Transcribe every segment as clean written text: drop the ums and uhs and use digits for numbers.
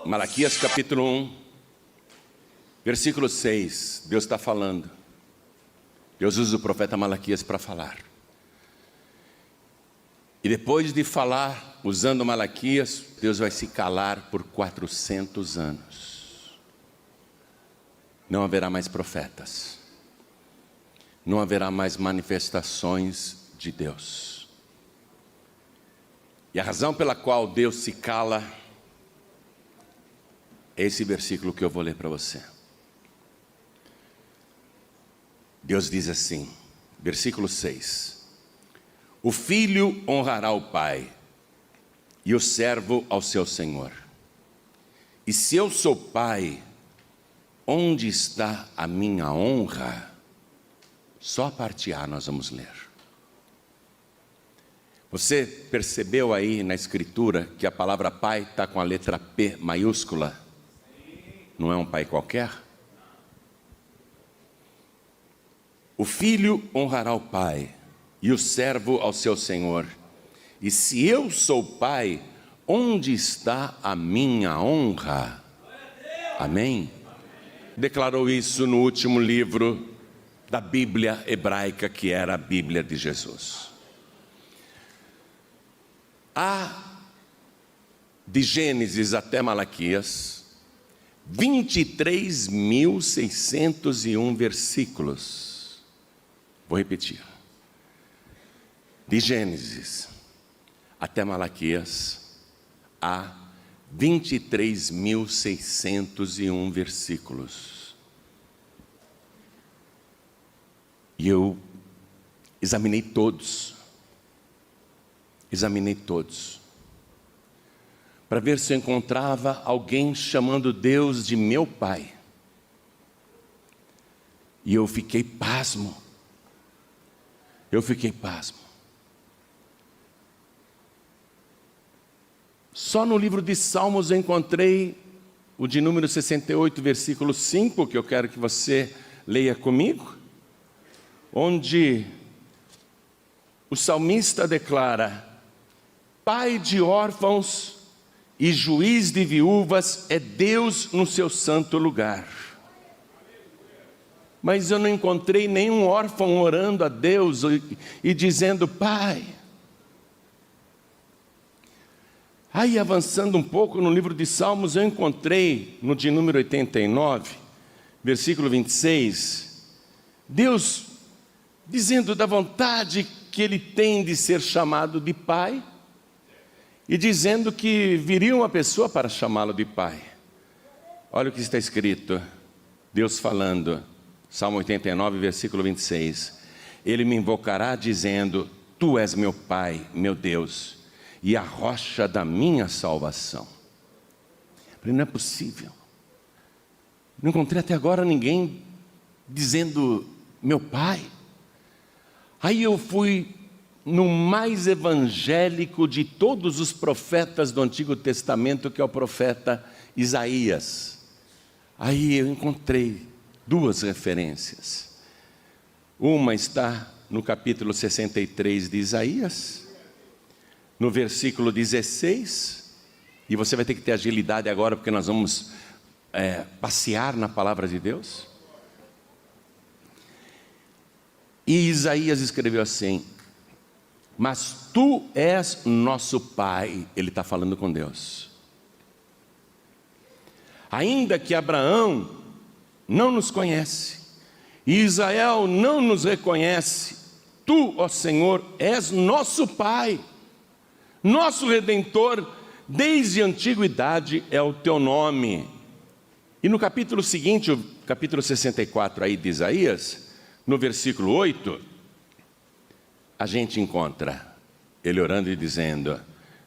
Malaquias capítulo 1, versículo 6, Deus está falando. Deus usa o profeta Malaquias para falar. E depois de falar, usando Malaquias, Deus vai se calar por 400 anos. Não haverá mais profetas. Não haverá mais manifestações de Deus. E a razão pela qual Deus se cala é esse versículo que eu vou ler para você. Deus diz assim, versículo 6: o filho honrará o pai, e o servo ao seu senhor. E se eu sou pai, onde está a minha honra? Só a parte A nós vamos ler. Você percebeu aí na escritura que a palavra pai está com a letra P maiúscula? Não é um pai qualquer? O filho honrará o pai, e o servo ao seu senhor. E se eu sou pai, onde está a minha honra? Amém? Declarou isso no último livro da Bíblia hebraica, que era a Bíblia de Jesus. Há, de Gênesis até Malaquias, 23.601 versículos. Vou repetir. De Gênesis até Malaquias, há 23.601 versículos. E eu examinei todos. Para ver se eu encontrava alguém chamando Deus de meu pai. E eu fiquei pasmo. Só no livro de Salmos eu encontrei o de número 68, versículo 5, que eu quero que você leia comigo, onde o salmista declara: pai de órfãos e juiz de viúvas é Deus no seu santo lugar. Mas eu não encontrei nenhum órfão orando a Deus e dizendo: pai. Aí avançando um pouco no livro de Salmos, eu encontrei no de número 89, versículo 26, Deus dizendo da vontade que Ele tem de ser chamado de pai, e dizendo que viria uma pessoa para chamá-lo de pai. Olha o que está escrito, Deus falando, Salmo 89, versículo 26. Ele me invocará dizendo: tu és meu pai, meu Deus, e a rocha da minha salvação. Eu falei, não é possível. Não encontrei até agora ninguém dizendo meu pai. Aí eu fui no mais evangélico de todos os profetas do Antigo Testamento, que é o profeta Isaías. Aí eu encontrei duas referências. Uma está no capítulo 63 de Isaías, no versículo 16, e você vai ter que ter agilidade agora, porque nós vamos passear na palavra de Deus. E Isaías escreveu assim: mas tu és nosso pai. Ele está falando com Deus. Ainda que Abraão não nos conhece, e Israel não nos reconhece, tu, ó Senhor, és nosso pai, nosso Redentor, desde a antiguidade é o teu nome. E no capítulo seguinte, o capítulo 64 aí de Isaías, no versículo 8, a gente encontra ele orando e dizendo: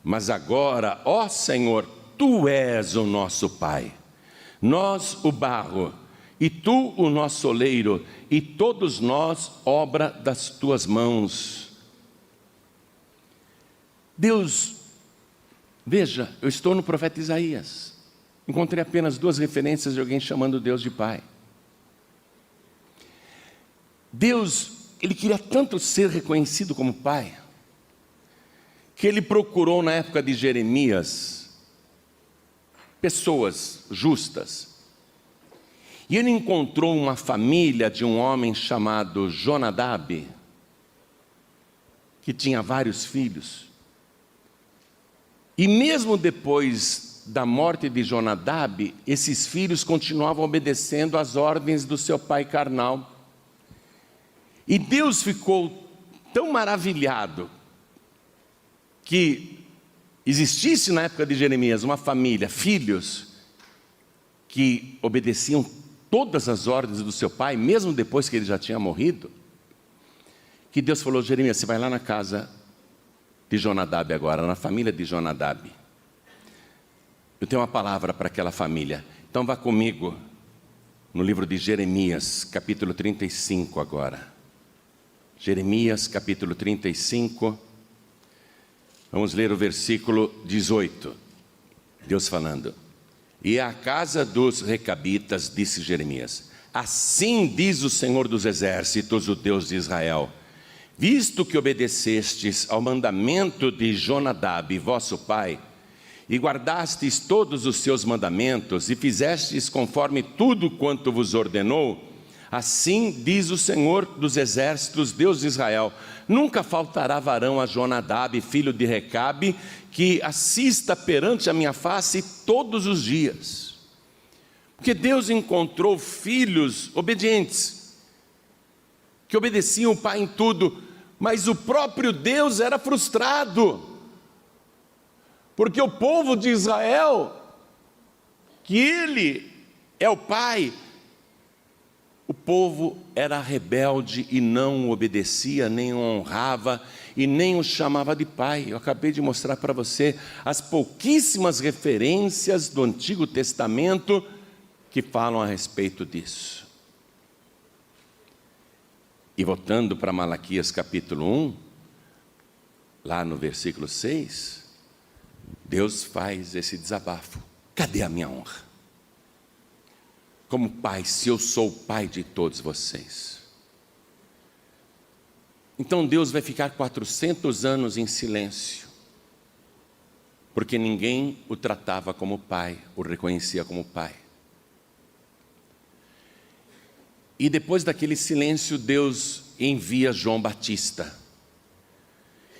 mas agora, ó Senhor, tu és o nosso pai, nós o barro, e tu o nosso oleiro, e todos nós obra das tuas mãos. Deus, veja, eu estou no profeta Isaías, encontrei apenas duas referências de alguém chamando Deus de pai. Deus, Ele queria tanto ser reconhecido como pai, que Ele procurou na época de Jeremias pessoas justas. E ele encontrou uma família de um homem chamado Jonadab, que tinha vários filhos. E mesmo depois da morte de Jonadab, esses filhos continuavam obedecendo às ordens do seu pai carnal. E Deus ficou tão maravilhado que existisse na época de Jeremias uma família, filhos, que obedeciam todas as ordens do seu pai, mesmo depois que ele já tinha morrido, que Deus falou: Jeremias, você vai lá na casa de Jonadab agora, na família de Jonadab. Eu tenho uma palavra para aquela família. Então vá comigo no livro de Jeremias, capítulo 35 agora. Jeremias, capítulo 35. Vamos ler o versículo 18. Deus falando: e à casa dos recabitas disse Jeremias: assim diz o Senhor dos exércitos, o Deus de Israel: visto que obedecestes ao mandamento de Jonadab, vosso pai, e guardastes todos os seus mandamentos, e fizestes conforme tudo quanto vos ordenou, assim diz o Senhor dos exércitos, Deus de Israel: nunca faltará varão a Jonadab, filho de Recabe, que assista perante a minha face todos os dias. Porque Deus encontrou filhos obedientes, que obedeciam o pai em tudo, mas o próprio Deus era frustrado, porque o povo de Israel, que ele é o pai, o povo era rebelde e não o obedecia, nem o honrava e nem o chamava de pai. Eu acabei de mostrar para você as pouquíssimas referências do Antigo Testamento que falam a respeito disso. E voltando para Malaquias capítulo 1, lá no versículo 6, Deus faz esse desabafo: cadê a minha honra? Como pai, se eu sou o pai de todos vocês. Então Deus vai ficar 400 anos em silêncio, porque ninguém o tratava como pai, o reconhecia como pai. E depois daquele silêncio, Deus envia João Batista.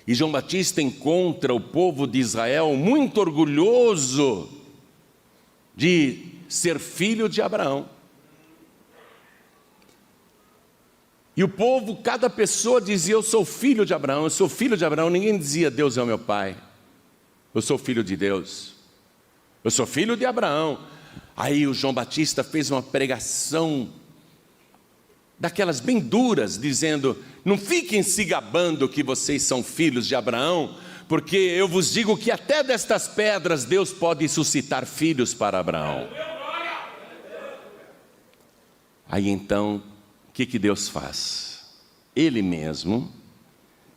E João Batista encontra o povo de Israel muito orgulhoso de ser filho de Abraão. E o povo, cada pessoa dizia: eu sou filho de Abraão, eu sou filho de Abraão. Ninguém dizia: Deus é o meu pai, eu sou filho de Deus, eu sou filho de Abraão. Aí o João Batista fez uma pregação daquelas bem duras, dizendo: não fiquem se gabando que vocês são filhos de Abraão, porque eu vos digo que até destas pedras Deus pode suscitar filhos para Abraão. Aí então, o que Deus faz? Ele mesmo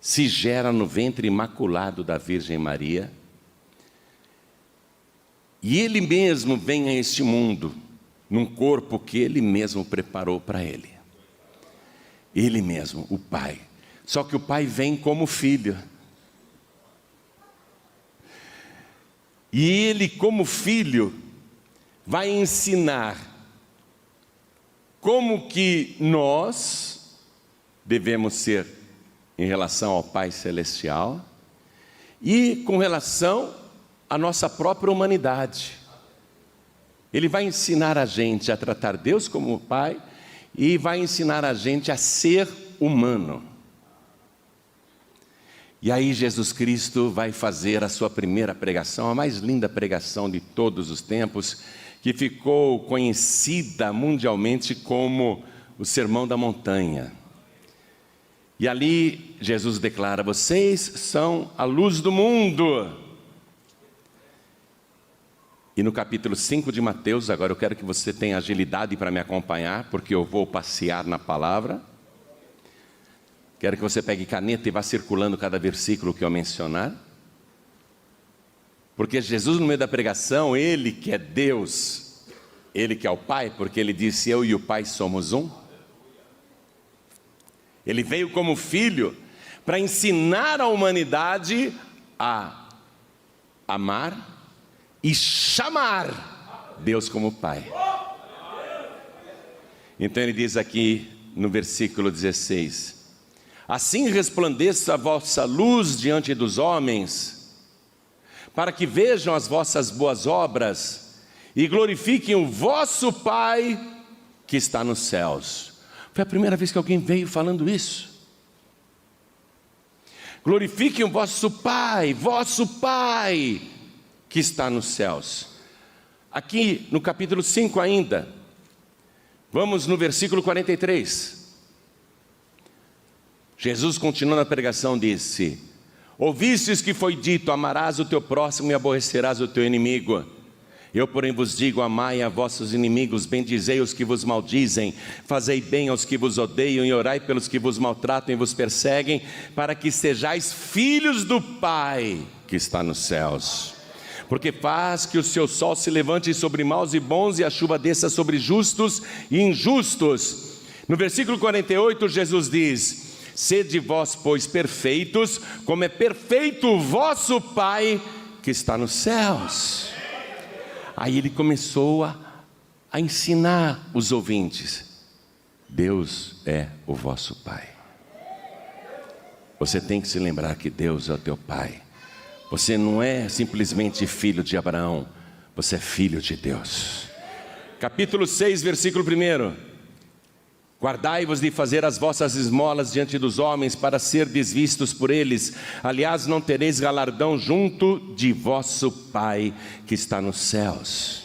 se gera no ventre imaculado da Virgem Maria, e Ele mesmo vem a este mundo, num corpo que Ele mesmo preparou para Ele. Ele mesmo, o Pai. Só que o Pai vem como filho. E Ele, como filho, vai ensinar como que nós devemos ser em relação ao Pai Celestial e com relação à nossa própria humanidade. Ele vai ensinar a gente a tratar Deus como Pai e vai ensinar a gente a ser humano. E aí Jesus Cristo vai fazer a sua primeira pregação, a mais linda pregação de todos os tempos, que ficou conhecida mundialmente como o Sermão da Montanha. E ali Jesus declara: vocês são a luz do mundo. E no capítulo 5 de Mateus, agora eu quero que você tenha agilidade para me acompanhar, porque eu vou passear na palavra. Quero que você pegue caneta e vá circulando cada versículo que eu mencionar. Porque Jesus, no meio da pregação, Ele que é Deus, Ele que é o Pai, porque Ele disse: eu e o Pai somos um. Ele veio como filho para ensinar a humanidade a amar e chamar Deus como Pai. Então ele diz aqui no versículo 16: assim resplandeça a vossa luz diante dos homens, para que vejam as vossas boas obras e glorifiquem o vosso Pai que está nos céus. Foi a primeira vez que alguém veio falando isso. Glorifiquem o vosso Pai que está nos céus. Aqui no capítulo 5 ainda, vamos no versículo 43. Jesus, continuando a pregação, disse: ouvistes que foi dito, amarás o teu próximo e aborrecerás o teu inimigo. Eu, porém, vos digo, amai a vossos inimigos, bendizei os que vos maldizem, fazei bem aos que vos odeiam e orai pelos que vos maltratam e vos perseguem, para que sejais filhos do Pai que está nos céus. Porque faz que o seu sol se levante sobre maus e bons, e a chuva desça sobre justos e injustos. No versículo 48, Jesus diz: sede vós, pois, perfeitos, como é perfeito o vosso Pai que está nos céus. Aí ele começou a ensinar os ouvintes: Deus é o vosso Pai. Você tem que se lembrar que Deus é o teu Pai. Você não é simplesmente filho de Abraão, você é filho de Deus. Capítulo 6, versículo 1: guardai-vos de fazer as vossas esmolas diante dos homens, para ser desvistos por eles. Aliás, não tereis galardão junto de vosso Pai que está nos céus.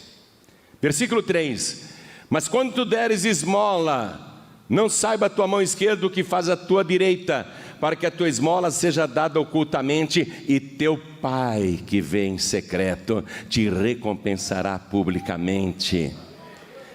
Versículo 3: mas quando tu deres esmola, não saiba a tua mão esquerda o que faz a tua direita, para que a tua esmola seja dada ocultamente, e teu Pai que vê em secreto te recompensará publicamente.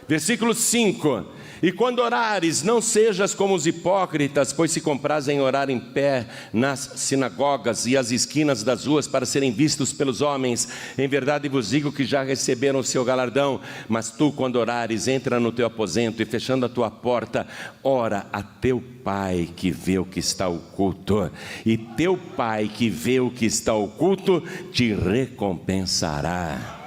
Versículo 5: e quando orares, não sejas como os hipócritas, pois se comprazem em orar em pé nas sinagogas e às esquinas das ruas, para serem vistos pelos homens. Em verdade vos digo que já receberam o seu galardão. Mas tu, quando orares, entra no teu aposento, e fechando a tua porta, ora a teu Pai que vê o que está oculto, e teu Pai que vê o que está oculto te recompensará.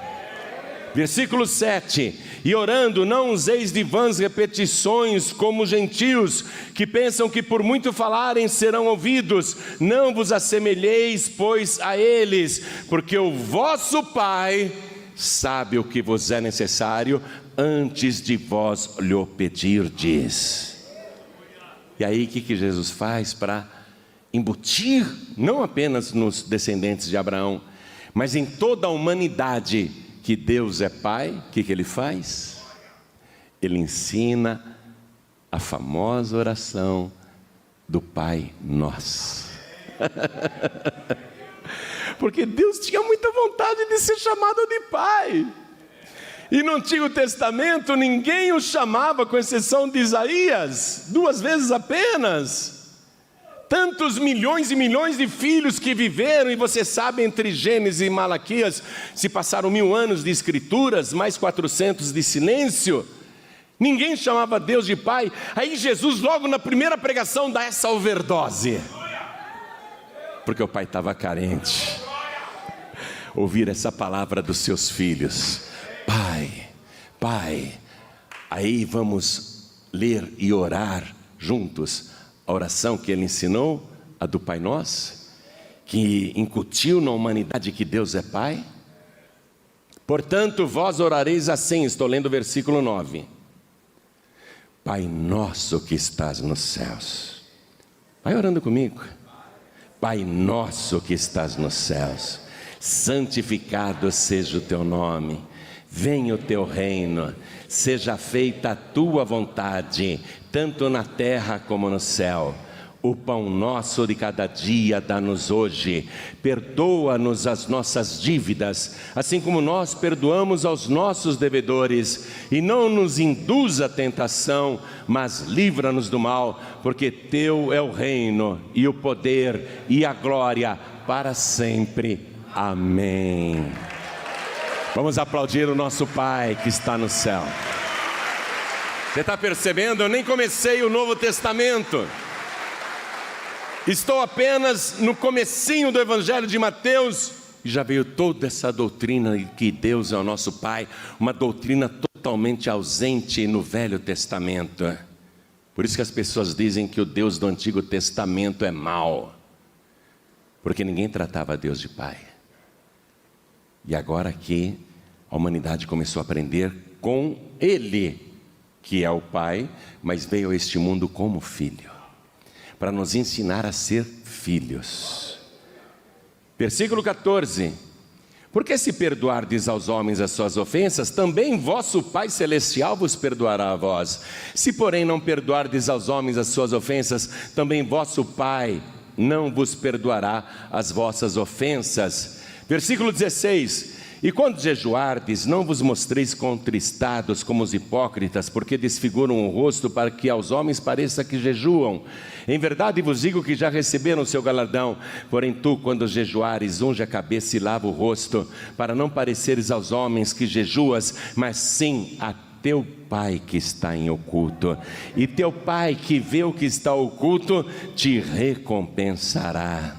Versículo 7: e orando, não useis de vãs repetições como os gentios, que pensam que por muito falarem serão ouvidos. Não vos assemelheis, pois, a eles, porque o vosso Pai sabe o que vos é necessário, antes de vós lhe pedirdes. E aí o que Jesus faz para embutir, não apenas nos descendentes de Abraão, mas em toda a humanidade, que Deus é Pai? O que ele faz? Ele ensina a famosa oração do Pai Nosso. Porque Deus tinha muita vontade de ser chamado de Pai. E no Antigo Testamento ninguém o chamava, com exceção de Isaías, 2 vezes apenas. Tantos milhões e milhões de filhos que viveram, e você sabe, entre Gênesis e Malaquias se passaram 1000 anos de escrituras, mais 400 de silêncio. Ninguém chamava Deus de Pai. Aí Jesus, logo na primeira pregação, dá essa overdose, porque o Pai estava carente. Ouvir essa palavra dos seus filhos: Pai, Pai. Aí vamos ler e orar juntos a oração que ele ensinou, a do Pai Nosso, que incutiu na humanidade que Deus é Pai. Portanto, vós orareis assim, estou lendo o versículo 9: Pai nosso que estás nos céus. Vai orando comigo. Pai nosso que estás nos céus, santificado seja o teu nome. Venha o teu reino, seja feita a tua vontade, tanto na terra como no céu. O pão nosso de cada dia dá-nos hoje. Perdoa-nos as nossas dívidas, assim como nós perdoamos aos nossos devedores. E não nos induza à tentação, mas livra-nos do mal, porque teu é o reino, e o poder, e a glória, para sempre. Amém. Vamos aplaudir o nosso Pai que está no céu. Você está percebendo? Eu nem comecei o Novo Testamento. Estou apenas no comecinho do Evangelho de Mateus, E já veio toda essa doutrina de que Deus é o nosso Pai, uma doutrina totalmente ausente no Velho Testamento. Por isso que as pessoas dizem que o Deus do Antigo Testamento é mau, porque ninguém tratava Deus de Pai. E agora que a humanidade começou a aprender com Ele, que é o Pai, mas veio a este mundo como filho, para nos ensinar a ser filhos. Versículo 14: porque se perdoardes aos homens as suas ofensas, também vosso Pai Celestial vos perdoará a vós. Se porém não perdoardes aos homens as suas ofensas, também vosso Pai não vos perdoará as vossas ofensas. Versículo 16: e quando jejuardes, não vos mostreis contristados como os hipócritas, porque desfiguram o rosto para que aos homens pareça que jejuam. Em verdade vos digo que já receberam o seu galardão. Porém tu, quando jejuares, unge a cabeça e lava o rosto, para não pareceres aos homens que jejuas, mas sim a teu Pai que está em oculto. E teu Pai que vê o que está oculto, te recompensará.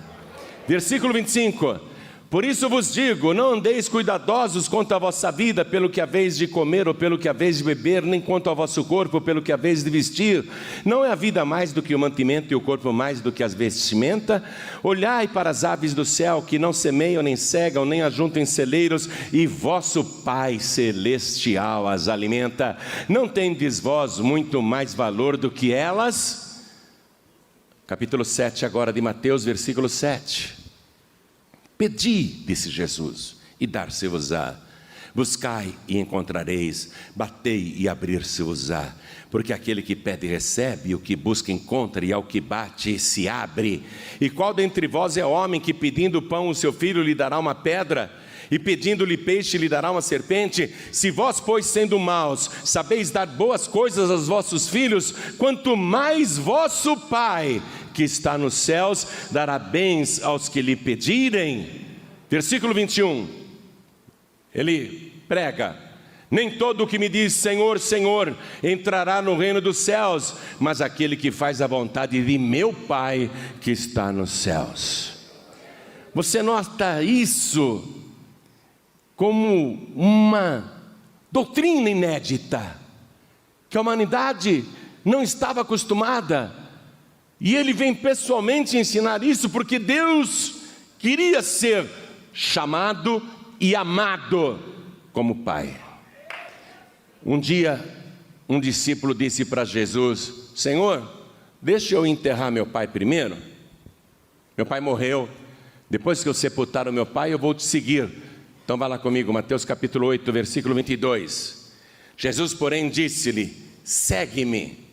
Versículo 25: por isso vos digo, não andeis cuidadosos quanto à vossa vida, pelo que haveis de comer ou pelo que haveis de beber, nem quanto ao vosso corpo, pelo que haveis de vestir. Não é a vida mais do que o mantimento e o corpo mais do que as vestimentas? Olhai para as aves do céu, que não semeiam, nem cegam, nem ajuntam em celeiros, e vosso Pai Celestial as alimenta. Não tendes vós muito mais valor do que elas? Capítulo 7 agora de Mateus, versículo 7. Pedi, disse Jesus, e dar-se-vos-á. Buscai e encontrareis, batei e abrir-se-vos-á. Porque aquele que pede recebe, e o que busca encontra, e ao que bate se abre. E qual dentre vós é homem que pedindo pão o seu filho lhe dará uma pedra? E pedindo-lhe peixe lhe dará uma serpente? Se vós, pois, sendo maus, sabeis dar boas coisas aos vossos filhos, quanto mais vosso Pai que está nos céus dará bens aos que lhe pedirem. Versículo 21, ele prega: nem todo o que me diz Senhor, Senhor entrará no reino dos céus, mas aquele que faz a vontade de meu Pai que está nos céus. Você nota isso como uma doutrina inédita, que a humanidade não estava acostumada. E ele vem pessoalmente ensinar isso, porque Deus queria ser chamado e amado como Pai. Um dia, um discípulo disse para Jesus: Senhor, deixa eu enterrar meu pai primeiro. Meu pai morreu, depois que eu sepultar o meu pai, eu vou te seguir. Então vai lá comigo, Mateus capítulo 8, versículo 22. Jesus, porém, disse-lhe: segue-me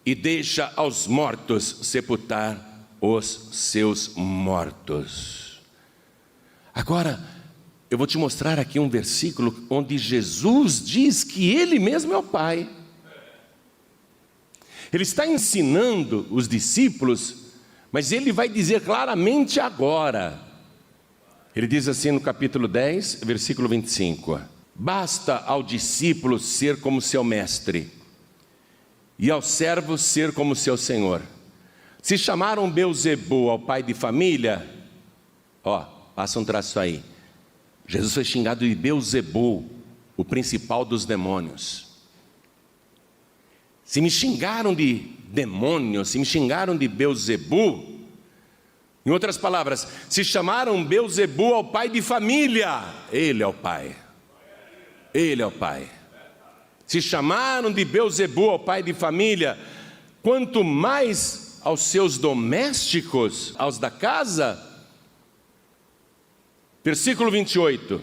e deixa aos mortos sepultar os seus mortos. Agora, eu vou te mostrar aqui um versículo onde Jesus diz que Ele mesmo é o Pai. Ele está ensinando os discípulos, mas Ele vai dizer claramente agora. Ele diz assim no capítulo 10, versículo 25: basta ao discípulo ser como seu mestre, e ao servo ser como seu senhor. Se chamaram Beelzebu ao pai de família, passa um traço aí. Jesus foi xingado de Beelzebu, o principal dos demônios. Se me xingaram de demônio, se me xingaram de Beelzebu, em outras palavras, se chamaram Beelzebu ao pai de família, ele é o pai. Ele é o pai. Se chamaram de Beelzebu ao pai de família, quanto mais aos seus domésticos, aos da casa. Versículo 28,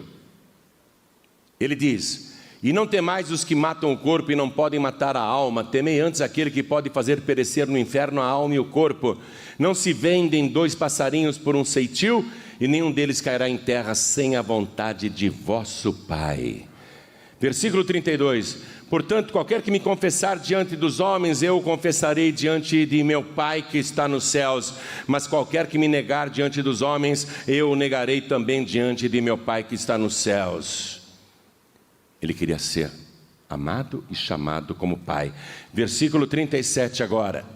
ele diz: e não temais os que matam o corpo e não podem matar a alma, temei antes aquele que pode fazer perecer no inferno a alma e o corpo. Não se vendem 2 passarinhos por um ceitil, e nenhum deles cairá em terra sem a vontade de vosso Pai. Versículo 32, portanto, qualquer que me confessar diante dos homens, eu o confessarei diante de meu Pai que está nos céus. Mas qualquer que me negar diante dos homens, eu o negarei também diante de meu Pai que está nos céus. Ele queria ser amado e chamado como Pai. Versículo 37 agora.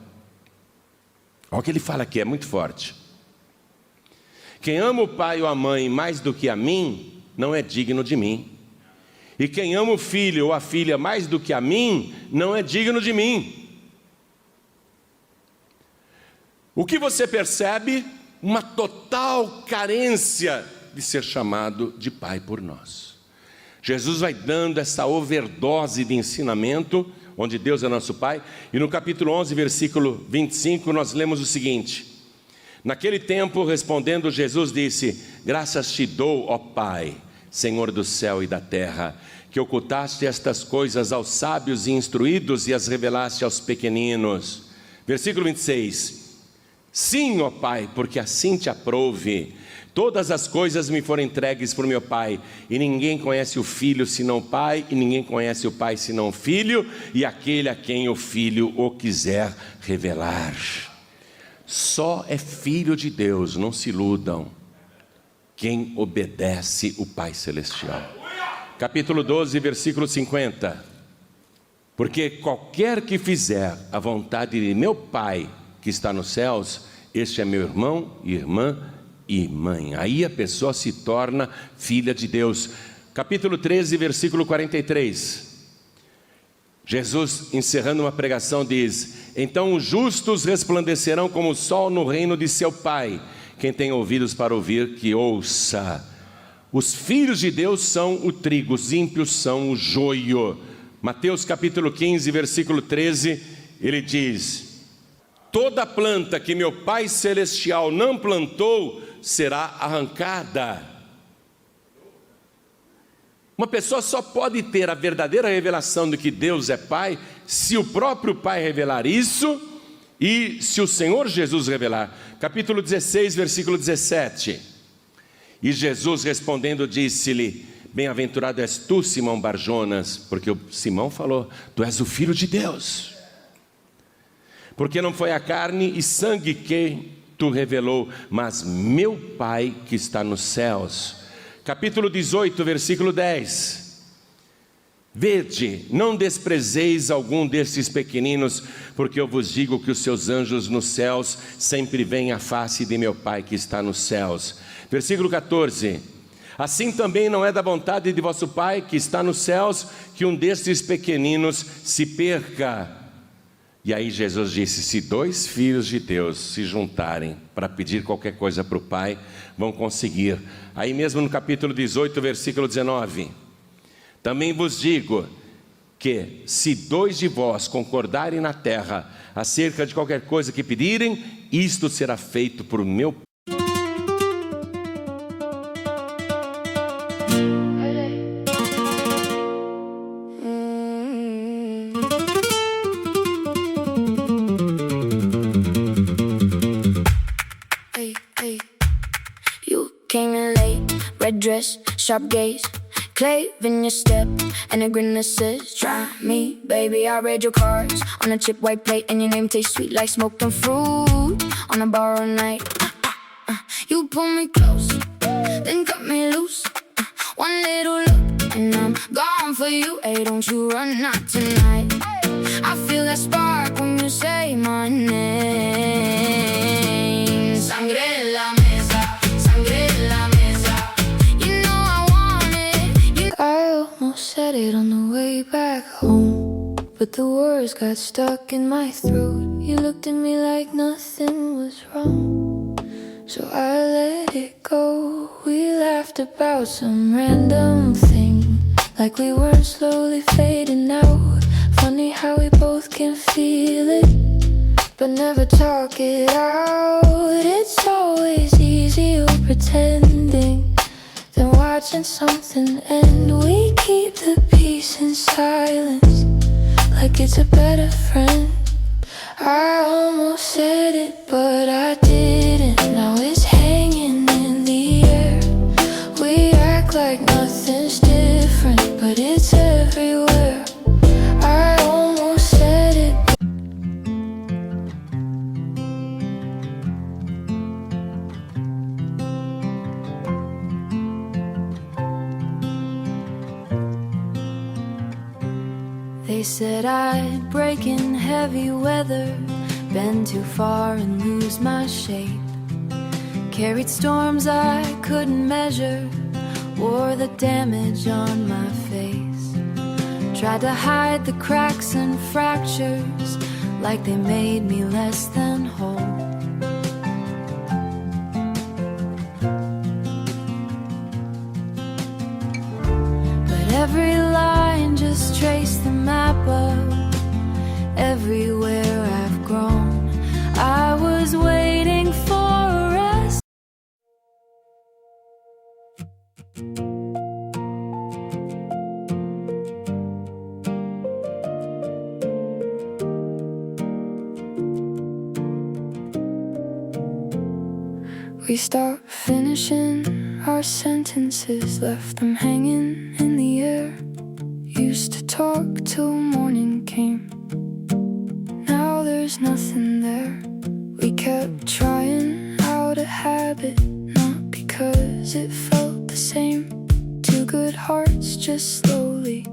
Olha o que ele fala aqui, é muito forte. Quem ama o pai ou a mãe mais do que a mim, não é digno de mim. E quem ama o filho ou a filha mais do que a mim, não é digno de mim. O que você percebe? Uma total carência de ser chamado de pai por nós. Jesus vai dando essa overdose de ensinamento, onde Deus é nosso pai, e no capítulo 11, versículo 25, nós lemos o seguinte: naquele tempo, respondendo, Jesus disse: graças te dou, ó Pai, Senhor do céu e da terra, que ocultaste estas coisas aos sábios e instruídos e as revelaste aos pequeninos. Versículo 26. Sim, ó Pai, porque assim te aprouve. Todas as coisas me foram entregues por meu Pai, e ninguém conhece o Filho senão o Pai, e ninguém conhece o Pai senão o Filho, e aquele a quem o Filho o quiser revelar. Só é filho de Deus, não se iludam, quem obedece o Pai Celestial. Capítulo 12, versículo 50. Porque qualquer que fizer a vontade de meu Pai que está nos céus, este é meu irmão, irmã e mãe. Aí a pessoa se torna filha de Deus. Capítulo 13, versículo 43. Jesus, encerrando uma pregação, diz: então os justos resplandecerão como o sol no reino de seu Pai. Quem tem ouvidos para ouvir, que ouça. Os filhos de Deus são o trigo, os ímpios são o joio. Mateus capítulo 15, versículo 13, ele diz: toda planta que meu Pai Celestial não plantou será arrancada. Uma pessoa só pode ter a verdadeira revelação de que Deus é Pai se o próprio Pai revelar isso e se o Senhor Jesus revelar. Capítulo 16, versículo 17. E Jesus respondendo disse-lhe: bem-aventurado és tu, Simão Barjonas, porque o Simão falou: tu és o Filho de Deus. Porque não foi a carne e sangue que tu revelou, mas meu Pai que está nos céus. Capítulo 18, versículo 10. Vede, não desprezeis algum destes pequeninos, porque eu vos digo que os seus anjos nos céus sempre veem a face de meu Pai que está nos céus. Versículo 14. Assim também não é da vontade de vosso Pai que está nos céus que um destes pequeninos se perca. E aí Jesus disse: se dois filhos de Deus se juntarem para pedir qualquer coisa para o Pai, vão conseguir. Aí mesmo no capítulo 18, versículo 19. Também vos digo que se dois de vós concordarem na terra acerca de qualquer coisa que pedirem, isto será feito por meu Pai. Red dress, sharp gaze, clave in your step, and a grin that says, try me, baby, I read your cards on a chip white plate, and your name tastes sweet like smoking fruit on a borrowed night. You pull me close, then cut me loose, one little look, and I'm gone for you. Hey, don't you run, not tonight. I feel that spark when you say my name. Sangre en la mesa, sangre en la mesa. I almost said it on the way back home, but the words got stuck in my throat. You looked at me like nothing was wrong, so I let it go. We laughed about some random thing, like we weren't slowly fading out. Funny how we both can feel it, but never talk it out. It's always easier pretending than watching something end. We keep the peace in silence, like it's a better friend. I almost said it, but I didn't. Now it's hanging in the air. We act like nothing's different, but it's everywhere. I almost said it. They said I'd break in heavy weather, bend too far and lose my shape. Carried storms I couldn't measure, wore the damage on my face. Tried to hide the cracks and fractures like they made me less than whole. But every line just traced the map of everywhere I've grown. I was waiting for us. We stopped finishing our sentences, left them hanging in the air. Used to talk till morning came, now there's nothing there. We kept trying out a habit, not because it felt the same. Two good hearts just slowly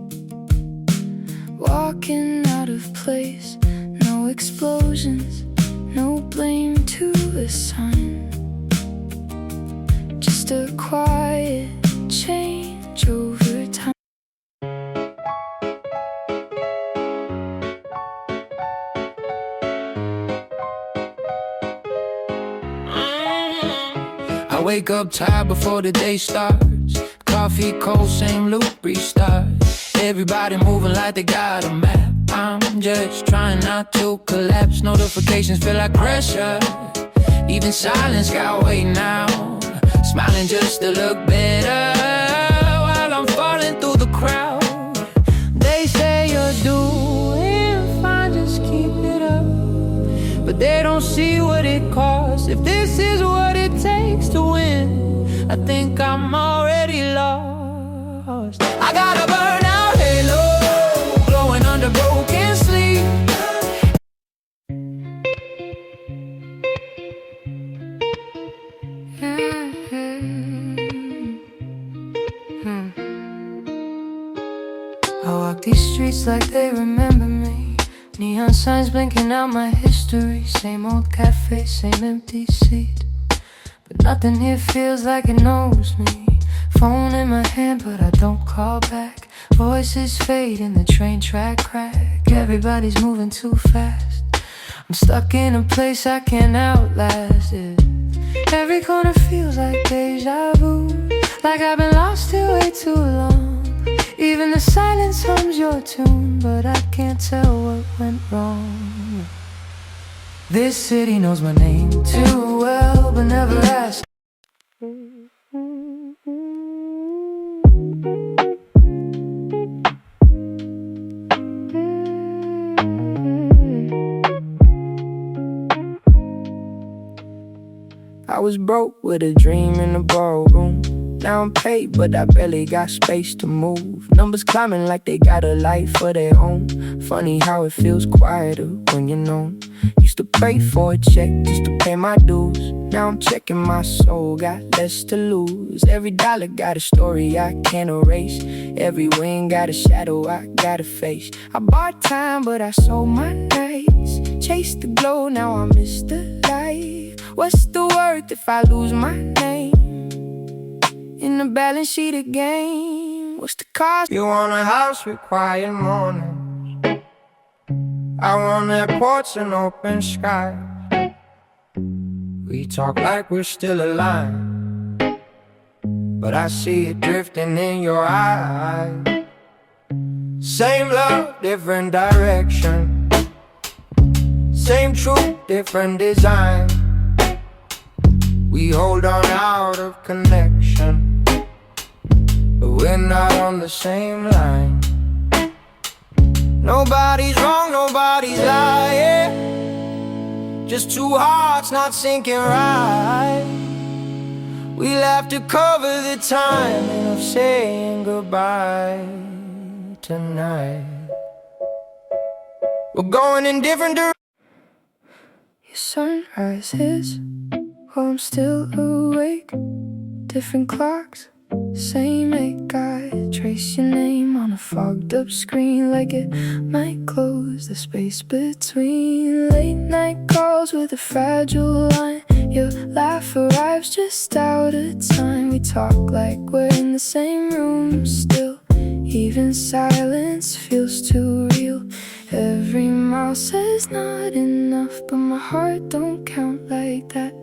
walking out of place. No explosions, no blame to assign, just a quiet change over time. I wake up tired before the day starts. Coffee cold, same loop, restart. Everybody moving like they got a map. I'm just trying not to collapse. Notifications feel like pressure. Even silence got weight now. Smiling just to look better while I'm falling through the crowd. They say you're doing fine, just keep it up. But they don't see what it costs. If this is what it takes to win, I think I'm already lost. I got a burnout halo glowing under broken sleep. I walk these streets like they remember me. Neon signs blinking out my history. Same old cafe, same empty seat, but nothing here feels like it knows me. Phone in my hand but I don't call back. Voices fade in the train track crack. Everybody's moving too fast. I'm stuck in a place I can't outlast it. Every corner feels like deja vu, like I've been lost here way too long. Even the silence hums your tune, but I can't tell what went wrong. This city knows my name too well, but never asked. I was broke with a dream in the ballroom. Now I'm paid, but I barely got space to move. Numbers climbing like they got a life of their own. Funny how it feels quieter when you're known. Used to pray for a check just to pay my dues. Now I'm checking my soul, got less to lose. Every dollar got a story I can't erase. Every win got a shadow I gotta face. I bought time, but I sold my nights. Chased the glow, now I miss the light. What's the worth if I lose my name in the balance sheet again? What's the cost? You want a house with quiet mornings. I want airports and open skies. We talk like we're still alive, but I see it drifting in your eyes. Same love, different direction. Same truth, different design. We hold on out of connection, but we're not on the same line. Nobody's wrong, nobody's lying. Just two hearts not syncing right. We'll have to cover the timing of saying goodbye tonight. We're going in different directions. Your sunrise is while I'm still awake. Different clocks, same eight guide. Trace your name on a fogged up screen, like it might close the space between. Late night calls with a fragile line. Your laugh arrives just out of time. We talk like we're in the same room still. Even silence feels too real. Every mile says not enough, but my heart don't count like that.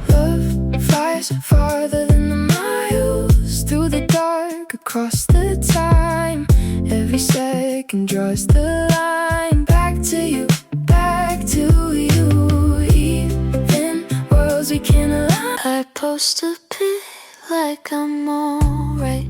Love flies farther than the miles, through the dark, across the time. Every second draws the line. Back to you, back to you. Even worlds we can't align. I post a pic like I'm alright.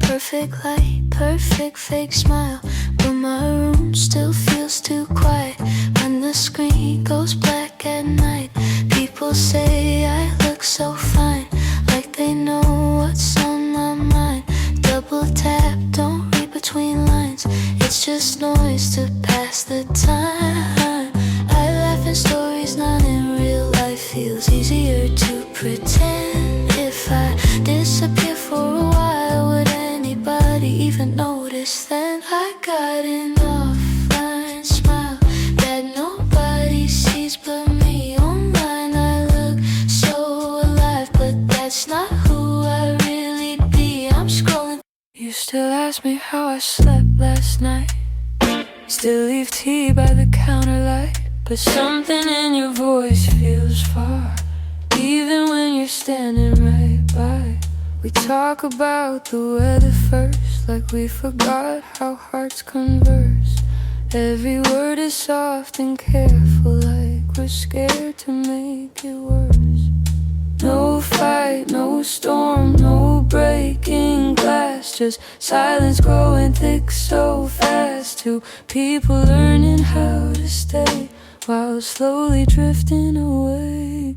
Perfect light, perfect fake smile, but my room still feels too quiet. When the screen goes black at night, people say I look so fine, like they know what's on my mind. Double tap, don't read between lines. It's just noise to pass the time. I laugh in stories, not in real life. Feels easier to pretend. If I disappear for a while, would anybody even notice then? I got an offline smile that nobody sees but me. Online I look so alive, but that's not who I really be. I'm scrolling. You still ask me how I slept last night. Still leave tea by the counter light, but something in your voice feels far, even when you're standing right by. We talk about the weather first, like we forgot how hearts converse. Every word is soft and careful, like we're scared to make it worse. No fight, no storm, no breaking glass, just silence growing thick so fast. Two people learning how to stay while slowly drifting away.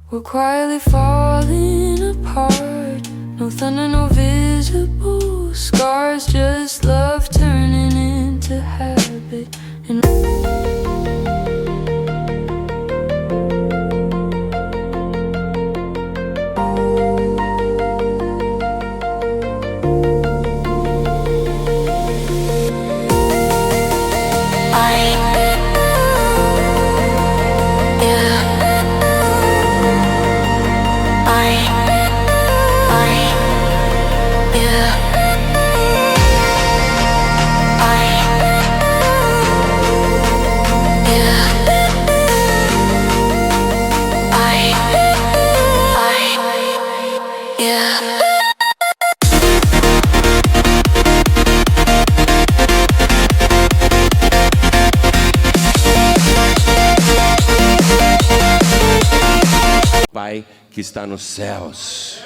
We're quietly falling apart. No thunder, no visible scars, just love turning into habit. And Pai que está nos céus.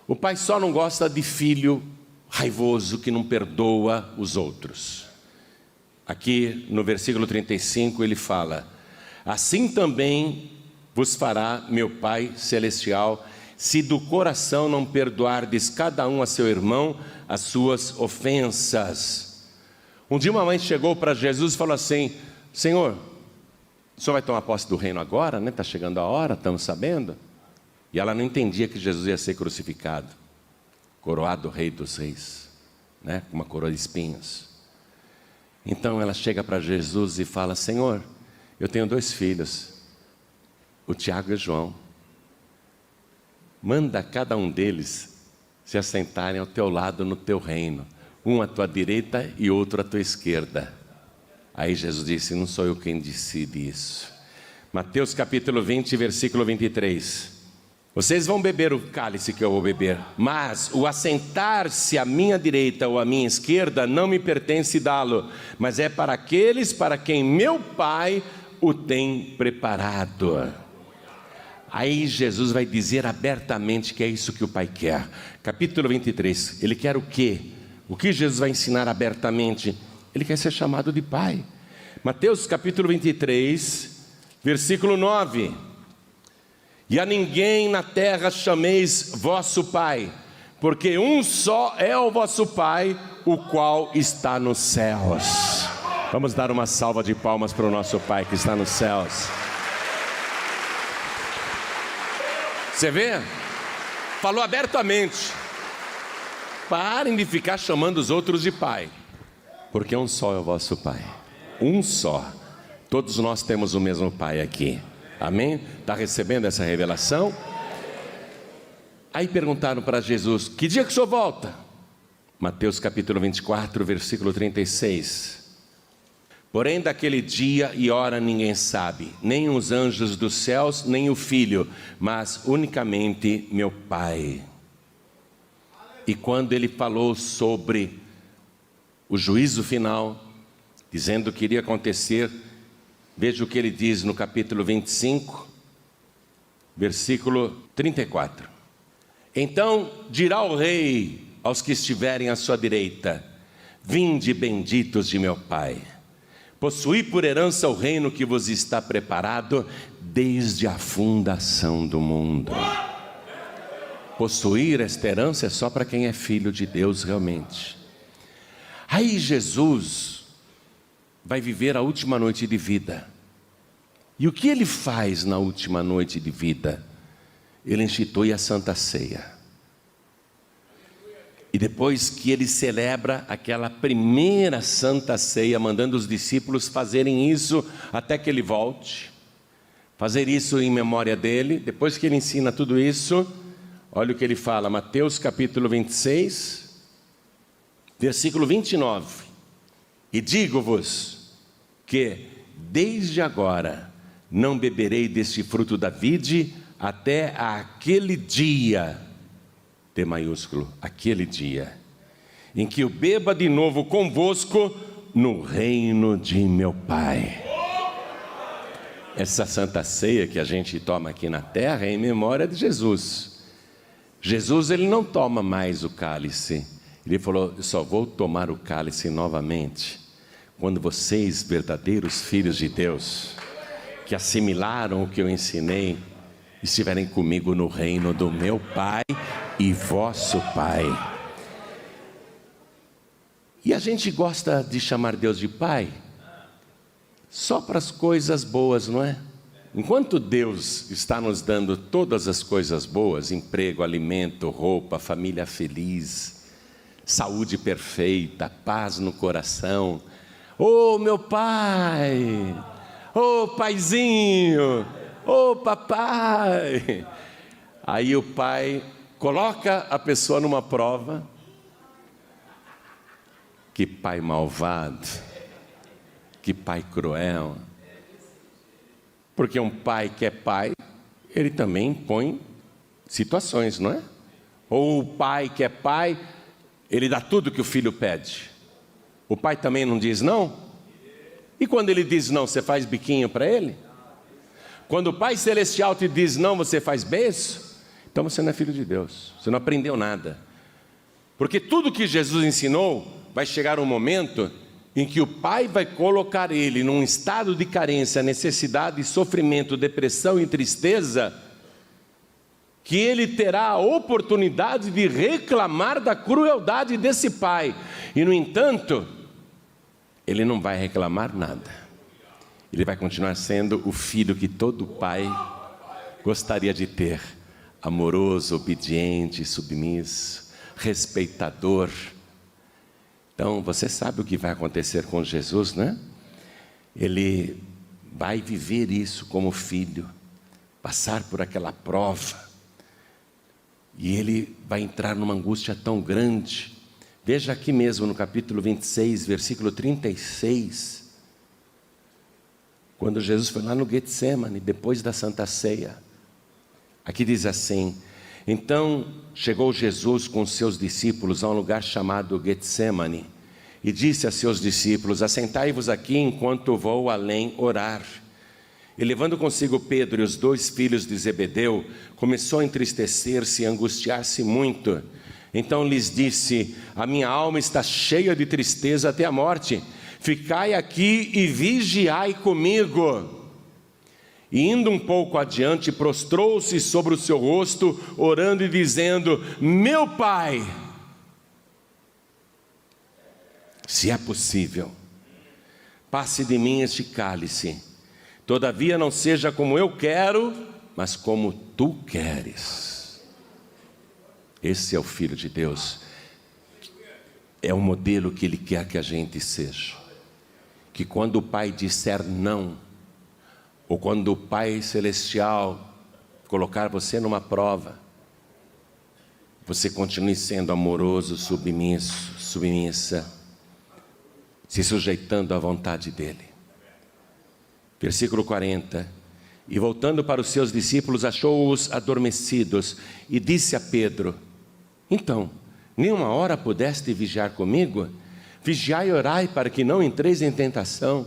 O pai só não gosta de filho raivoso que não perdoa os outros. Aqui no versículo 35 ele fala: assim também vos fará meu Pai celestial, se do coração não perdoardes cada um a seu irmão as suas ofensas. Um dia uma mãe chegou para Jesus e falou assim: Senhor, o senhor vai tomar posse do reino agora, né? Está chegando a hora, estamos sabendo. E ela não entendia que Jesus ia ser crucificado, coroado rei dos reis, né? Com uma coroa de espinhos. Então ela chega para Jesus e fala: Senhor, eu tenho 2 filhos, o Tiago e o João. Manda cada um deles se assentarem ao teu lado no teu reino, um à tua direita e outro à tua esquerda. Aí Jesus disse: não sou eu quem decide isso. Mateus capítulo 20, versículo 23. Vocês vão beber o cálice que eu vou beber, mas o assentar-se à minha direita ou à minha esquerda não me pertence dá-lo, mas é para aqueles para quem meu Pai o tem preparado. Aí Jesus vai dizer abertamente que é isso que o Pai quer. Capítulo 23, ele quer o quê? O que Jesus vai ensinar abertamente? Ele quer ser chamado de Pai. Mateus capítulo 23, versículo 9. E a ninguém na terra chameis vosso Pai, porque um só é o vosso Pai, o qual está nos céus. Vamos dar uma salva de palmas para o nosso Pai que está nos céus. Você vê? Falou abertamente: parem de ficar chamando os outros de Pai, porque um só é o vosso Pai. Um só. Todos nós temos o mesmo Pai aqui. Amém? Está recebendo essa revelação? Aí perguntaram para Jesus: que dia que o senhor volta? Mateus capítulo 24, versículo 36. Porém daquele dia e hora ninguém sabe, nem os anjos dos céus, nem o Filho, mas unicamente meu Pai. E quando ele falou sobre o juízo final, dizendo que iria acontecer, veja o que ele diz no capítulo 25, versículo 34. Então dirá o rei aos que estiverem à sua direita: vinde benditos de meu Pai, possuí por herança o reino que vos está preparado desde a fundação do mundo. Possuir esta herança é só para quem é filho de Deus realmente. Aí Jesus vai viver a última noite de vida. E o que ele faz na última noite de vida? Ele institui a Santa Ceia. E depois que ele celebra aquela primeira Santa Ceia, mandando os discípulos fazerem isso até que ele volte, fazer isso em memória dele, depois que ele ensina tudo isso, olha o que ele fala, Mateus capítulo 26, versículo 29. E digo-vos que desde agora não beberei deste fruto da vide até aquele dia, T maiúsculo, aquele dia, em que eu beba de novo convosco no reino de meu Pai. Essa Santa Ceia que a gente toma aqui na terra é em memória de Jesus. Jesus, ele não toma mais o cálice. Ele falou: eu só vou tomar o cálice novamente quando vocês, verdadeiros filhos de Deus, que assimilaram o que eu ensinei, estiverem comigo no reino do meu Pai e vosso Pai. E a gente gosta de chamar Deus de Pai só para as coisas boas, não é? Enquanto Deus está nos dando todas as coisas boas, emprego, alimento, roupa, família feliz, saúde perfeita, paz no coração, ô meu pai, ô paizinho, ô papai. Aí o pai coloca a pessoa numa prova. Que pai malvado, que pai cruel. Porque um pai que é pai, ele também impõe situações, não é? Ou o pai que é pai, ele dá tudo que o filho pede. O pai também não diz não? E quando ele diz não, você faz biquinho para ele? Quando o Pai Celestial te diz não, você faz beijo? Então você não é filho de Deus, você não aprendeu nada. Porque tudo que Jesus ensinou, vai chegar um momento em que o Pai vai colocar ele num estado de carência, necessidade, sofrimento, depressão e tristeza, que ele terá a oportunidade de reclamar da crueldade desse pai. E no entanto, ele não vai reclamar nada. Ele vai continuar sendo o filho que todo pai gostaria de ter, amoroso, obediente, submisso, respeitador. Então, você sabe o que vai acontecer com Jesus, né? Ele vai viver isso como filho, passar por aquela prova, e ele vai entrar numa angústia tão grande. Veja aqui mesmo no capítulo 26, versículo 36, quando Jesus foi lá no Getsemane, depois da Santa Ceia. Aqui diz assim: então chegou Jesus com seus discípulos a um lugar chamado Getsemane, e disse a seus discípulos: assentai-vos aqui enquanto vou além orar. E levando consigo Pedro e os 2 filhos de Zebedeu, começou a entristecer-se e angustiar-se muito. Então lhes disse: a minha alma está cheia de tristeza até a morte, ficai aqui e vigiai comigo. E indo um pouco adiante, prostrou-se sobre o seu rosto, orando e dizendo: meu Pai, se é possível, passe de mim este cálice, todavia não seja como eu quero, mas como tu queres. Esse é o Filho de Deus, é o modelo que Ele quer que a gente seja. Que quando o Pai disser não, ou quando o Pai Celestial colocar você numa prova, você continue sendo amoroso, submisso, submissa, se sujeitando à vontade dEle. Versículo 40. E voltando para os seus discípulos, achou-os adormecidos e disse a Pedro: então, nenhuma hora pudeste vigiar comigo? Vigiai e orai para que não entreis em tentação.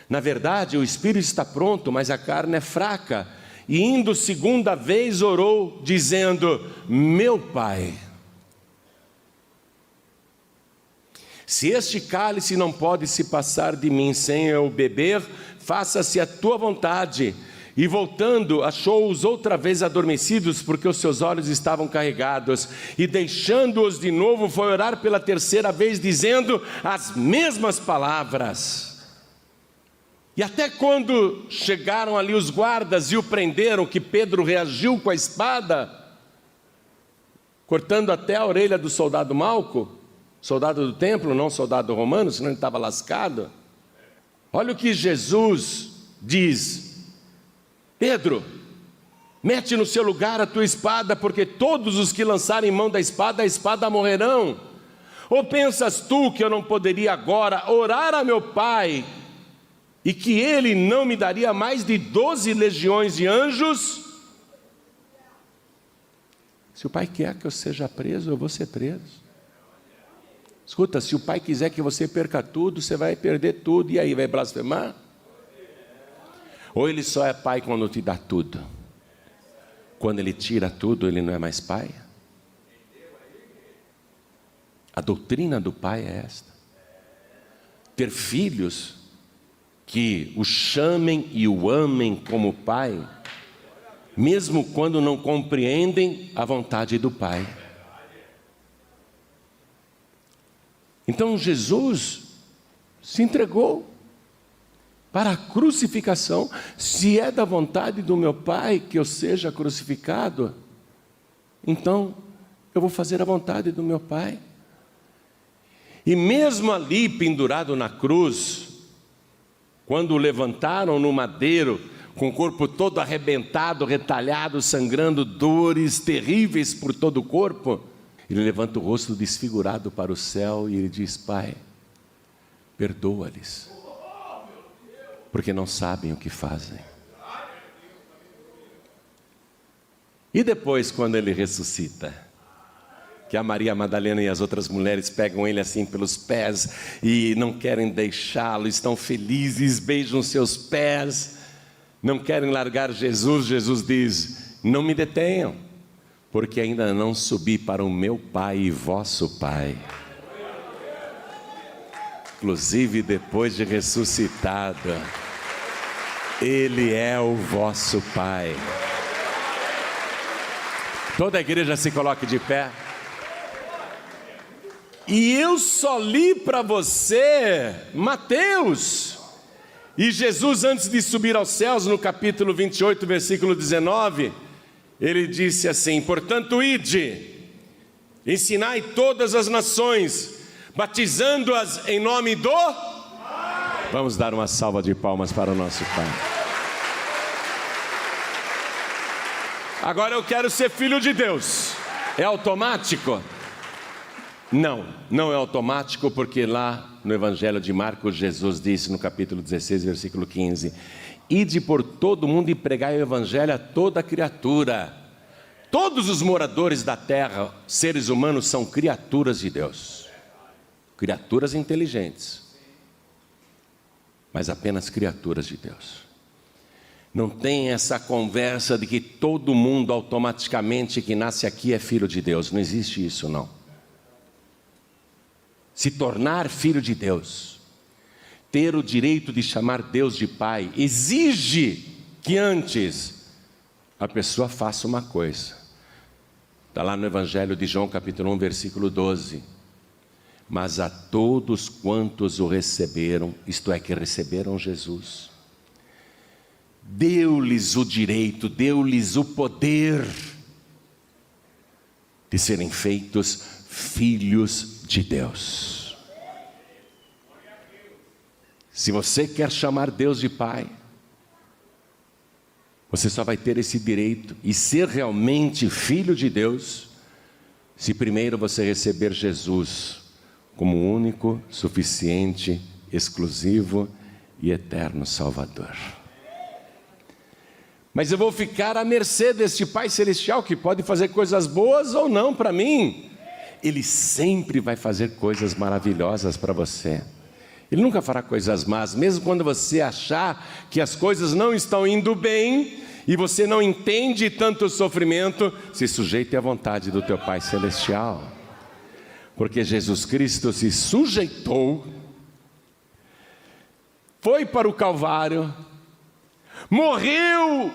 Na verdade, o espírito está pronto, mas a carne é fraca. E indo segunda vez orou, dizendo: meu Pai, se este cálice não pode se passar de mim sem eu beber, faça-se a tua vontade. E voltando, achou-os outra vez adormecidos, porque os seus olhos estavam carregados. E deixando-os de novo, foi orar pela terceira vez, dizendo as mesmas palavras. E até quando chegaram ali os guardas e o prenderam, que Pedro reagiu com a espada, cortando até a orelha do soldado Malco, soldado do templo, não soldado romano, senão ele estava lascado. Olha o que Jesus diz: Pedro, mete no seu lugar a tua espada, porque todos os que lançarem mão da espada, a espada morrerão. Ou pensas tu que eu não poderia agora orar a meu Pai, e que Ele não me daria mais de 12 legiões de anjos? Se o Pai quer que eu seja preso, eu vou ser preso. Escuta, se o Pai quiser que você perca tudo, você vai perder tudo, e aí vai blasfemar? Ou Ele só é Pai quando te dá tudo? Quando Ele tira tudo, Ele não é mais Pai? A doutrina do Pai é esta: ter filhos que o chamem e o amem como Pai, mesmo quando não compreendem a vontade do Pai. Então Jesus se entregou para a crucificação. Se é da vontade do meu Pai que eu seja crucificado, então eu vou fazer a vontade do meu Pai. E mesmo ali pendurado na cruz, quando o levantaram no madeiro, com o corpo todo arrebentado, retalhado, sangrando, dores terríveis por todo o corpo, ele levanta o rosto desfigurado para o céu e ele diz: Pai, perdoa-lhes, porque não sabem o que fazem. E depois, quando ele ressuscita, que a Maria Madalena e as outras mulheres pegam ele assim pelos pés e não querem deixá-lo, estão felizes, beijam seus pés, não querem largar Jesus. Jesus diz: não me detenham, porque ainda não subi para o meu Pai e vosso Pai. Inclusive depois de ressuscitado, Ele é o vosso Pai. Toda a igreja se coloque de pé. E eu só li para você Mateus. E Jesus, antes de subir aos céus, no capítulo 28, versículo 19, ele disse assim: portanto, ide, ensinai todas as nações, batizando-as em nome do... Vamos dar uma salva de palmas para o nosso Pai. Agora eu quero ser filho de Deus. É automático? Não, não é automático, porque lá no Evangelho de Marcos, Jesus disse no capítulo 16, versículo 15: ide por todo mundo e pregai o Evangelho a toda criatura. Todos os moradores da terra, seres humanos, são criaturas de Deus. Criaturas inteligentes, mas apenas criaturas de Deus. Não tem essa conversa de que todo mundo automaticamente que nasce aqui é filho de Deus. Não existe isso, não. Se tornar filho de Deus, ter o direito de chamar Deus de Pai, exige que antes a pessoa faça uma coisa. Está lá no Evangelho de João, capítulo 1, versículo 12. Mas a todos quantos o receberam, isto é, que receberam Jesus, deu-lhes o direito, deu-lhes o poder de serem feitos filhos de Deus. Se você quer chamar Deus de Pai, Você só vai ter esse direito e ser realmente filho de Deus se primeiro você receber Jesus como único, suficiente, exclusivo e eterno Salvador. Mas eu vou ficar à mercê deste Pai Celestial que pode fazer coisas boas ou não para mim. Ele sempre vai fazer coisas maravilhosas para você. Ele nunca fará coisas más, mesmo quando você achar que as coisas não estão indo bem e você não entende tanto sofrimento, se sujeite à vontade do teu Pai Celestial. Porque Jesus Cristo se sujeitou, foi para o Calvário, morreu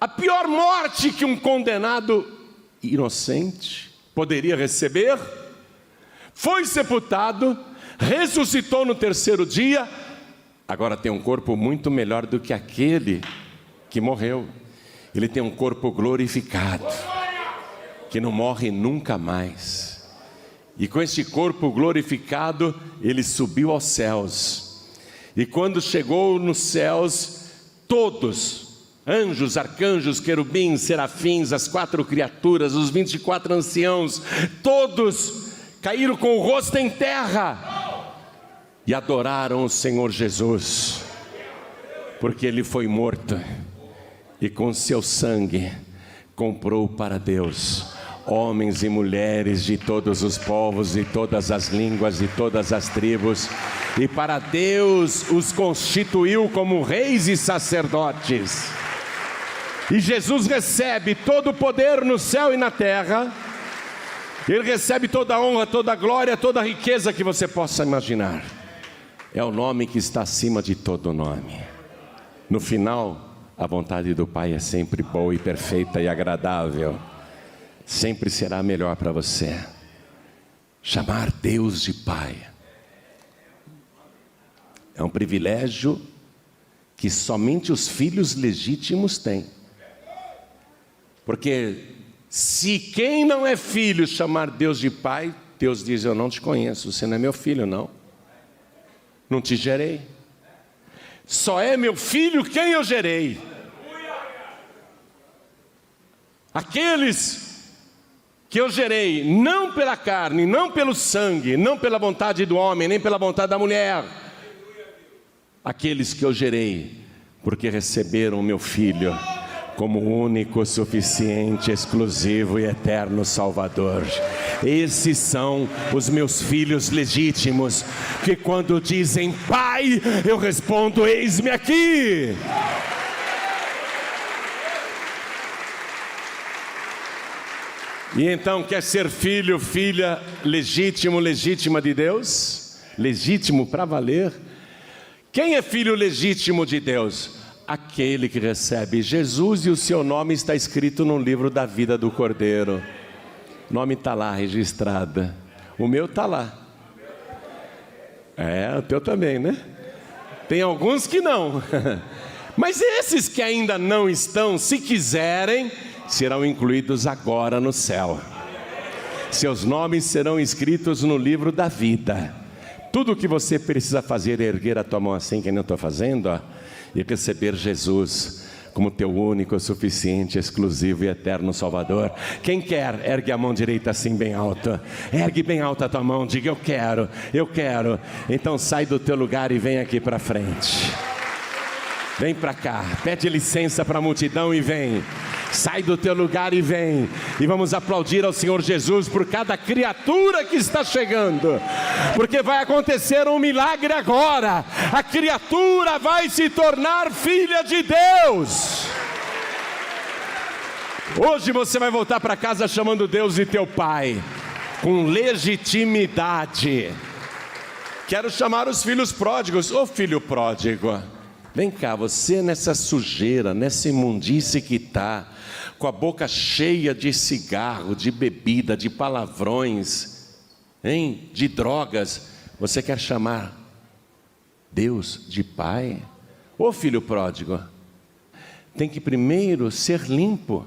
a pior morte que um condenado inocente poderia receber, foi sepultado, ressuscitou no terceiro dia, agora tem um corpo muito melhor do que aquele que morreu. Ele tem um corpo glorificado, que não morre nunca mais. E com este corpo glorificado, ele subiu aos céus. E quando chegou nos céus, todos, anjos, arcanjos, querubins, serafins, as 4 criaturas, os 24 anciãos, todos caíram com o rosto em terra e adoraram o Senhor Jesus, porque ele foi morto e com seu sangue comprou para Deus homens e mulheres de todos os povos, e todas as línguas, e todas as tribos, e para Deus os constituiu como reis e sacerdotes. E Jesus recebe todo o poder no céu e na terra. Ele recebe toda a honra, toda a glória, toda a riqueza que você possa imaginar. É o nome que está acima de todo nome. No final, a vontade do Pai é sempre boa e perfeita e agradável. Sempre será melhor para você. Chamar Deus de Pai é um privilégio que somente os filhos legítimos têm. Porque se quem não é filho chamar Deus de Pai, Deus diz: eu não te conheço, você não é meu filho, não. Não te gerei. Só é meu filho quem eu gerei. Aqueles que eu gerei, não pela carne, não pelo sangue, não pela vontade do homem, nem pela vontade da mulher. Aqueles que eu gerei, porque receberam o meu filho como único, suficiente, exclusivo e eterno Salvador. Esses são os meus filhos legítimos, que quando dizem Pai, eu respondo: eis-me aqui. E então, quer ser filho, filha, legítimo, legítima de Deus? Legítimo para valer? Quem é filho legítimo de Deus? Aquele que recebe Jesus e o seu nome está escrito no livro da vida do Cordeiro. O nome está lá registrado. O meu está lá. É, o teu também, né? Tem alguns que não. Mas esses que ainda não estão, se quiserem, serão incluídos agora no céu. Seus nomes serão escritos no livro da vida. Tudo o que você precisa fazer é erguer a tua mão assim, que nem eu estou fazendo, ó, e receber Jesus como teu único, suficiente, exclusivo e eterno Salvador. Quem quer, ergue a mão direita assim bem alta. Ergue bem alta a tua mão, diga: eu quero, eu quero. Então sai do teu lugar e vem aqui para frente. Vem para cá, pede licença para a multidão e vem. Sai do teu lugar e vem. E vamos aplaudir ao Senhor Jesus por cada criatura que está chegando. Porque vai acontecer um milagre agora. A criatura vai se tornar filha de Deus. Hoje você vai voltar para casa chamando Deus de teu Pai, com legitimidade. Quero chamar os filhos pródigos. Ô filho pródigo, vem cá, você nessa sujeira, nessa imundície que está, com a boca cheia de cigarro, de bebida, de palavrões, hein? De drogas, você quer chamar Deus de Pai? Ô filho pródigo, tem que primeiro ser limpo.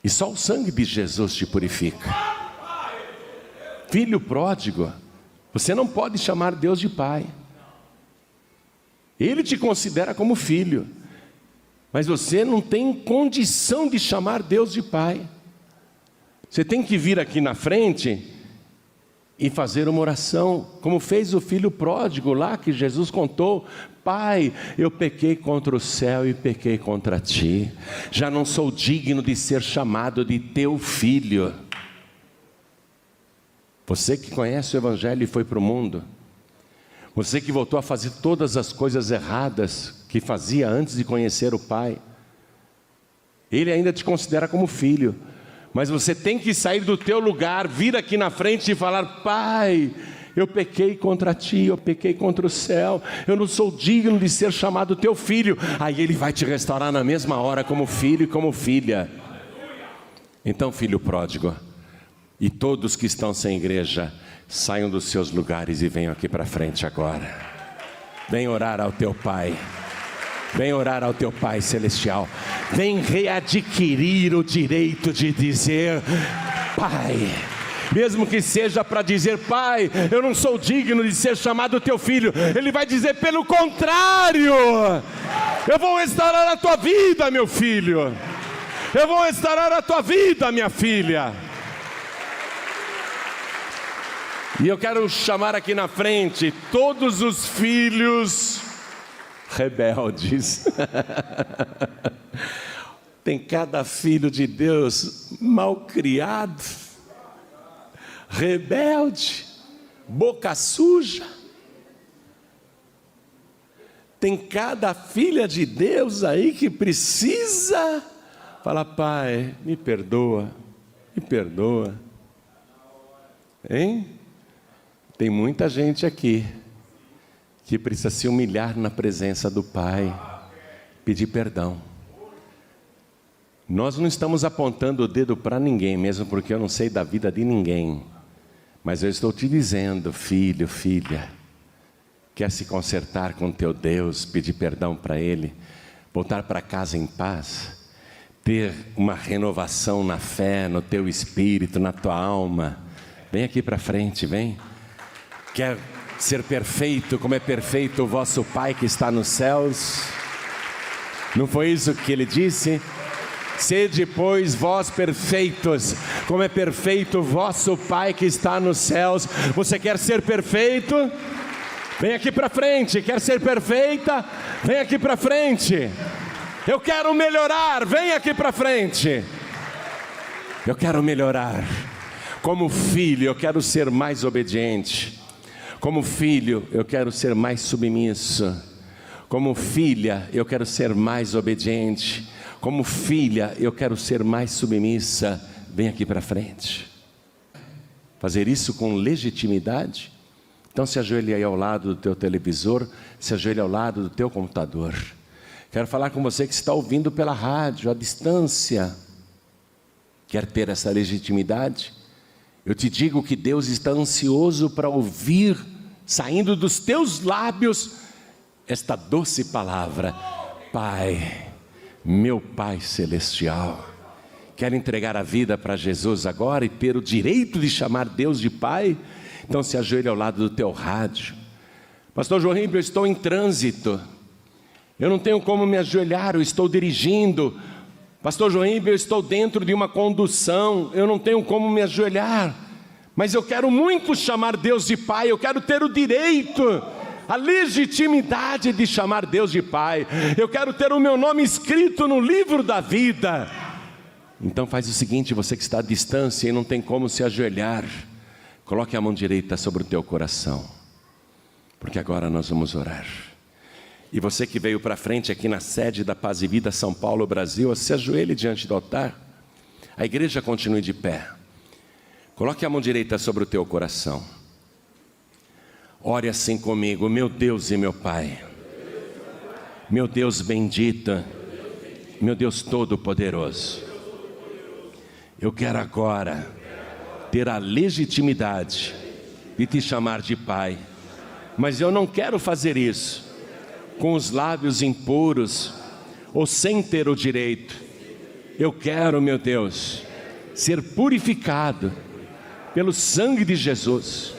E só o sangue de Jesus te purifica. Filho pródigo, você não pode chamar Deus de Pai. Ele te considera como filho. mas você não tem condição de chamar Deus de Pai. Você tem que vir aqui na frente e fazer uma oração, como fez o filho pródigo lá que Jesus contou: Pai, eu pequei contra o céu e pequei contra ti, já não sou digno de ser chamado de teu filho. Você que conhece o Evangelho e foi para o mundo, você que voltou a fazer todas as coisas erradas que fazia antes de conhecer o Pai, Ele ainda te considera como filho. Mas você tem que sair do teu lugar, vir aqui na frente e falar: Pai, eu pequei contra ti, eu pequei contra o céu, eu não sou digno de ser chamado teu filho. Aí Ele vai te restaurar na mesma hora como filho e como filha. Então, filho pródigo, e todos que estão sem igreja, saiam dos seus lugares e venham aqui para frente agora. Vem orar ao teu Pai. Vem orar ao teu Pai Celestial. Vem readquirir o direito de dizer Pai. Mesmo que seja para dizer: Pai, eu não sou digno de ser chamado teu filho. Ele vai dizer: pelo contrário, eu vou restaurar a tua vida, meu filho. Eu vou restaurar a tua vida, minha filha. E eu quero chamar aqui na frente todos os filhos rebeldes. Tem cada filho de Deus mal criado, rebelde, boca suja. Tem cada filha de Deus aí que precisa falar: Pai, me perdoa, me perdoa. Hein? Tem muita gente aqui que precisa se humilhar na presença do Pai, pedir perdão. Nós não estamos apontando o dedo para ninguém, mesmo porque eu não sei da vida de ninguém. Mas eu estou te dizendo: filho, filha, quer se consertar com teu Deus, pedir perdão para Ele, voltar para casa em paz, ter uma renovação na fé, no teu espírito, na tua alma? Vem aqui para frente, vem. Quer ser perfeito como é perfeito o vosso Pai que está nos céus? Não foi isso que Ele disse? Sede, pois, vós perfeitos, como é perfeito o vosso Pai que está nos céus. Você quer ser perfeito? Vem aqui para frente. Quer ser perfeita? Vem aqui para frente. Eu quero melhorar, vem aqui para frente. Eu quero melhorar. Como filho, eu quero ser mais obediente. Como filho, eu quero ser mais submisso. Como filha, eu quero ser mais obediente. Como filha, eu quero ser mais submissa. Vem aqui para frente. Fazer isso com legitimidade. Então se ajoelhe aí ao lado do teu televisor, se ajoelhe ao lado do teu computador. Quero falar com você que está ouvindo pela rádio, à distância. Quer ter essa legitimidade? Eu te digo que Deus está ansioso para ouvir, saindo dos teus lábios, esta doce palavra: Pai, meu Pai Celestial. Quer entregar a vida para Jesus agora e ter o direito de chamar Deus de Pai? Então se ajoelhe ao lado do teu rádio. Pastor João Ribeiro, eu estou em trânsito, eu não tenho como me ajoelhar, eu estou dirigindo. Pastor João Ribeiro, eu estou dentro de uma condução, eu não tenho como me ajoelhar, mas eu quero muito chamar Deus de Pai, eu quero ter o direito, a legitimidade de chamar Deus de Pai, eu quero ter o meu nome escrito no livro da vida. Então faz o seguinte: você que está à distância e não tem como se ajoelhar, coloque a mão direita sobre o teu coração, porque agora nós vamos orar. E você que veio para frente aqui na sede da Paz e Vida São Paulo, Brasil, se ajoelhe diante do altar. A igreja continue de pé. Coloque a mão direita sobre o teu coração. Ore assim comigo: meu Deus e meu Pai, meu Deus bendito, meu Deus todo-poderoso, eu quero agora ter a legitimidade de te chamar de Pai, mas eu não quero fazer isso com os lábios impuros ou sem ter o direito. Eu quero, meu Deus, ser purificado pelo sangue de Jesus.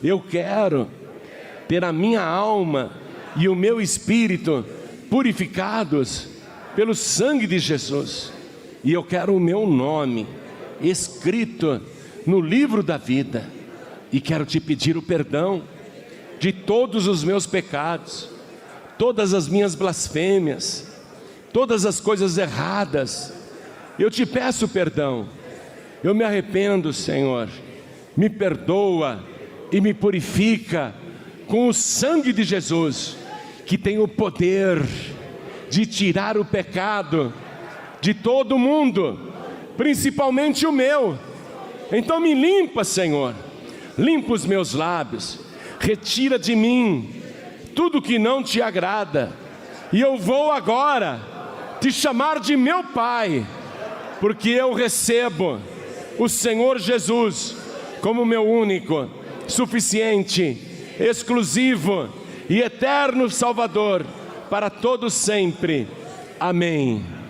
Eu quero ter a minha alma e o meu espírito purificados pelo sangue de Jesus. E eu quero o meu nome escrito no livro da vida. E quero te pedir o perdão de todos os meus pecados, todas as minhas blasfêmias, todas as coisas erradas. Eu te peço perdão. Eu me arrependo, Senhor. Me perdoa e me purifica com o sangue de Jesus, que tem o poder de tirar o pecado de todo mundo, principalmente o meu. Então me limpa, Senhor. Limpa os meus lábios. Retira de mim tudo que não te agrada. E eu vou agora te chamar de meu Pai, porque eu recebo o Senhor Jesus como meu único, suficiente, exclusivo e eterno Salvador para todos sempre. Amém.